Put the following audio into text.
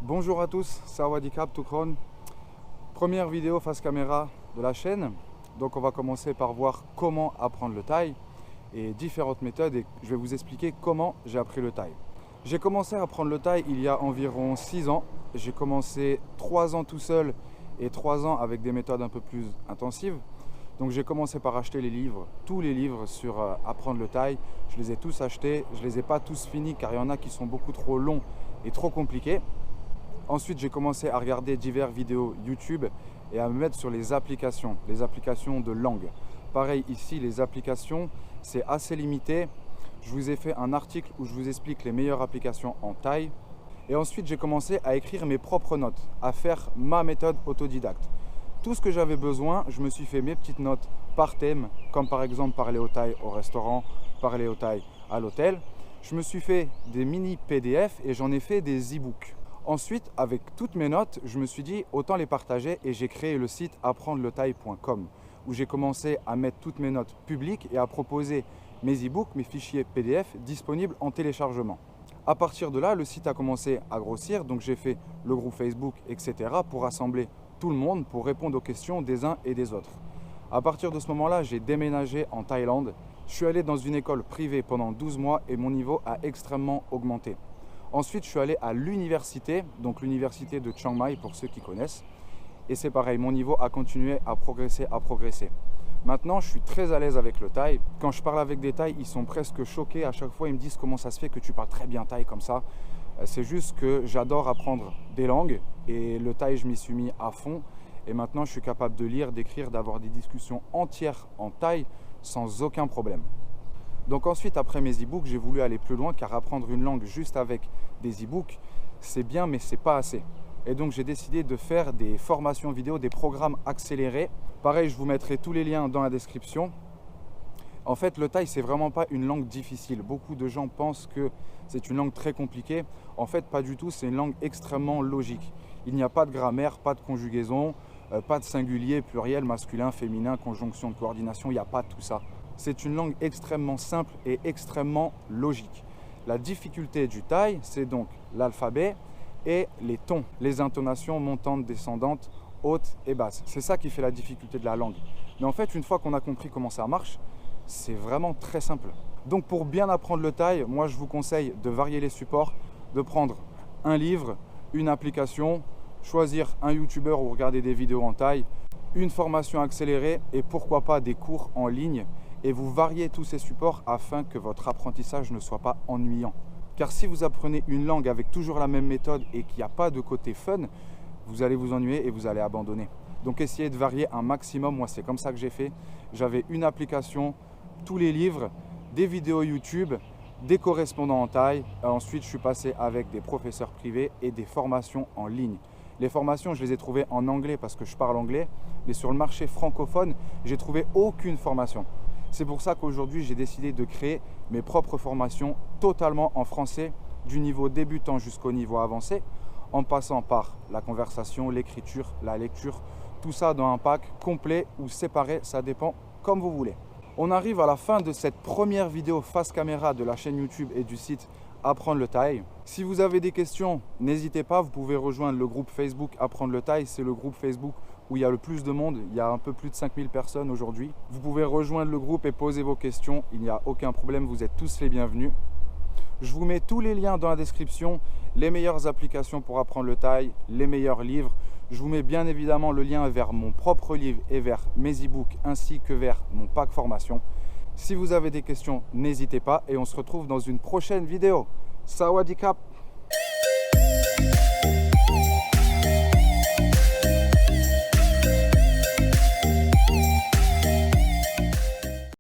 Bonjour à tous, Sawadikap Tukron. Première vidéo face caméra de la chaîne. Donc on va commencer par voir comment apprendre le thaï et différentes méthodes, et je vais vous expliquer comment j'ai appris le thaï. J'ai commencé à apprendre le thaï il y a environ 6 ans. J'ai commencé 3 ans tout seul et 3 ans avec des méthodes un peu plus intensives. Donc j'ai commencé par acheter les livres, tous les livres sur apprendre le thaï. Je les ai tous achetés, je ne les ai pas tous finis car il y en a qui sont beaucoup trop longs et trop compliqués. Ensuite j'ai commencé à regarder diverses vidéos YouTube et à me mettre sur les applications de langue. Pareil ici, les applications c'est assez limité. Je vous ai fait un article où je vous explique les meilleures applications en thaï. Et ensuite j'ai commencé à écrire mes propres notes, à faire ma méthode autodidacte. Tout ce que j'avais besoin, je me suis fait mes petites notes par thème, comme par exemple parler au thaï au restaurant, parler au thaï à l'hôtel. Je me suis fait des mini PDF et j'en ai fait des e-books. Ensuite, avec toutes mes notes, je me suis dit autant les partager et j'ai créé le site apprendrelethai.com où j'ai commencé à mettre toutes mes notes publiques et à proposer mes e-books, mes fichiers PDF disponibles en téléchargement. À partir de là, le site a commencé à grossir, donc j'ai fait le groupe Facebook, etc. pour rassembler tout le monde, pour répondre aux questions des uns et des autres. À partir de ce moment-là, j'ai déménagé en Thaïlande. Je suis allé dans une école privée pendant 12 mois et mon niveau a extrêmement augmenté. Ensuite, je suis allé à l'université, donc l'université de Chiang Mai pour ceux qui connaissent. Et c'est pareil, mon niveau a continué à progresser, Maintenant, je suis très à l'aise avec le thaï. Quand je parle avec des thaïs, ils sont presque choqués. À chaque fois, ils me disent comment ça se fait que tu parles très bien thaï comme ça. C'est juste que j'adore apprendre des langues et le thaï, je m'y suis mis à fond. Et maintenant, je suis capable de lire, d'écrire, d'avoir des discussions entières en thaï sans aucun problème. Donc ensuite, après mes e-books, j'ai voulu aller plus loin car apprendre une langue juste avec des e-books, c'est bien mais c'est pas assez. Et donc j'ai décidé de faire des formations vidéo, des programmes accélérés. Pareil, je vous mettrai tous les liens dans la description. En fait, le thaï, c'est vraiment pas une langue difficile. Beaucoup de gens pensent que c'est une langue très compliquée. En fait, pas du tout, c'est une langue extrêmement logique. Il n'y a pas de grammaire, pas de conjugaison, pas de singulier, pluriel, masculin, féminin, conjonction de coordination, il n'y a pas tout ça. C'est une langue extrêmement simple et extrêmement logique. La difficulté du thaï, c'est donc l'alphabet et les tons, les intonations montantes, descendantes, hautes et basses. C'est ça qui fait la difficulté de la langue. Mais en fait, une fois qu'on a compris comment ça marche, c'est vraiment très simple. Donc pour bien apprendre le thaï, moi je vous conseille de varier les supports, de prendre un livre, une application, choisir un youtubeur ou regarder des vidéos en thaï, une formation accélérée et pourquoi pas des cours en ligne. Et vous variez tous ces supports afin que votre apprentissage ne soit pas ennuyant. Car si vous apprenez une langue avec toujours la même méthode et qu'il n'y a pas de côté fun, vous allez vous ennuyer et vous allez abandonner. Donc essayez de varier un maximum. Moi, c'est comme ça que j'ai fait. J'avais une application, tous les livres, des vidéos YouTube, des correspondants en thaï. Ensuite, je suis passé avec des professeurs privés et des formations en ligne. Les formations, je les ai trouvées en anglais parce que je parle anglais. Mais sur le marché francophone, j'ai trouvé aucune formation. C'est pour ça qu'aujourd'hui, j'ai décidé de créer mes propres formations totalement en français, du niveau débutant jusqu'au niveau avancé, en passant par la conversation, l'écriture, la lecture, tout ça dans un pack complet ou séparé, ça dépend comme vous voulez. On arrive à la fin de cette première vidéo face caméra de la chaîne YouTube et du site Apprendre le thaï. Si vous avez des questions, n'hésitez pas, vous pouvez rejoindre le groupe Facebook Apprendre le thaï. C'est le groupe Facebook où il y a le plus de monde. Il y a un peu plus de 5000 personnes aujourd'hui. Vous pouvez rejoindre le groupe et poser vos questions. Il n'y a aucun problème, vous êtes tous les bienvenus. Je vous mets tous les liens dans la description, les meilleures applications pour apprendre le thaï, les meilleurs livres. Je vous mets bien évidemment le lien vers mon propre livre et vers mes e-books ainsi que vers mon pack formation. Si vous avez des questions, n'hésitez pas et on se retrouve dans une prochaine vidéo. Sawadee Kap!